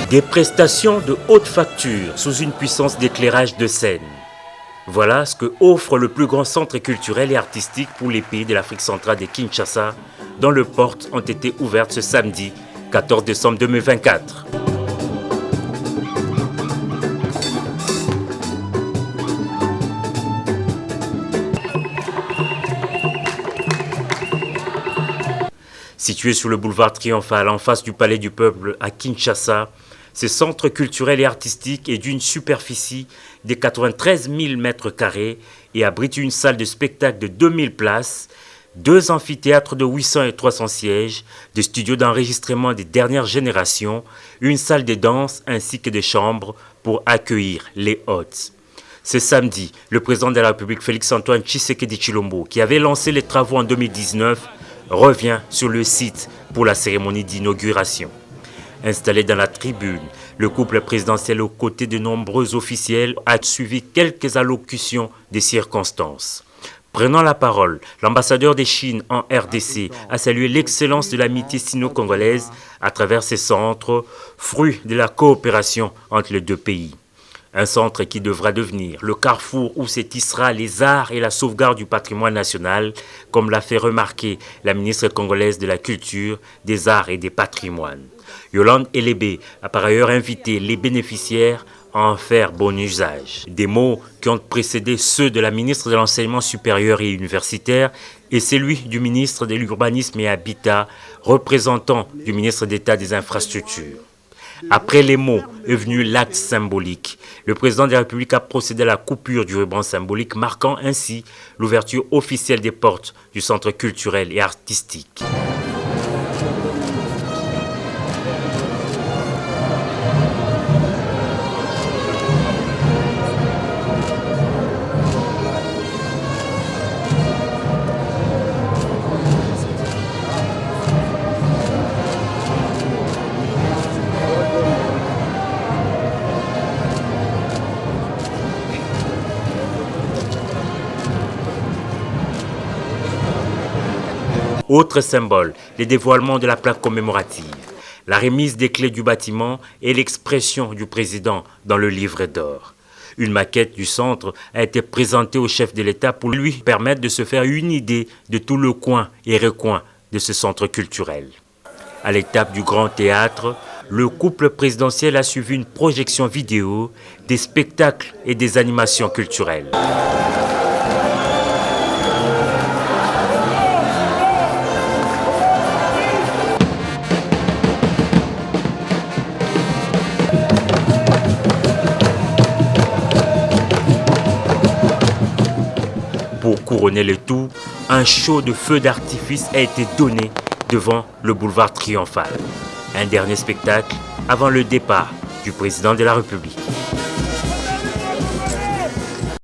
Des prestations de haute facture sous une puissance d'éclairage de scène. Voilà ce que offre le plus grand centre culturel et artistique pour les pays de l'Afrique centrale de Kinshasa, dont les portes ont été ouvertes ce samedi 14 décembre 2024. Situé sur le boulevard Triomphal en face du Palais du Peuple à Kinshasa, ce centre culturel et artistique est d'une superficie de 93 000 m² et abrite une salle de spectacle de 2000 places, deux amphithéâtres de 800 et 300 sièges, des studios d'enregistrement des dernières générations, une salle de danse ainsi que des chambres pour accueillir les hôtes. Ce samedi, le président de la République Félix-Antoine Tshisekedi Tshilombo, qui avait lancé les travaux en 2019, revient sur le site pour la cérémonie d'inauguration. Installé dans la tribune, le couple présidentiel aux côtés de nombreux officiels a suivi quelques allocutions des circonstances. Prenant la parole, l'ambassadeur de Chine en RDC a salué l'excellence de l'amitié sino-congolaise à travers ces centres, fruit de la coopération entre les deux pays. Un centre qui devra devenir le carrefour où se tissera les arts et la sauvegarde du patrimoine national, comme l'a fait remarquer la ministre congolaise de la Culture, des Arts et des Patrimoines. Yolande Elébé a par ailleurs invité les bénéficiaires à en faire bon usage. Des mots qui ont précédé ceux de la ministre de l'Enseignement supérieur et universitaire et celui du ministre de l'Urbanisme et Habitat, représentant du ministre d'État des Infrastructures. Après les mots est venu l'acte symbolique. Le président de la République a procédé à la coupure du ruban symbolique, marquant ainsi l'ouverture officielle des portes du centre culturel et artistique. Autre symbole, les dévoilements de la plaque commémorative, la remise des clés du bâtiment et l'expression du président dans le livre d'or. Une maquette du centre a été présentée au chef de l'État pour lui permettre de se faire une idée de tout le coin et recoin de ce centre culturel. À l'étape du Grand Théâtre, le couple présidentiel a suivi une projection vidéo, des spectacles et des animations culturelles. Pour couronner le tout, un show de feux d'artifice a été donné devant le boulevard Triomphal. Un dernier spectacle avant le départ du président de la République.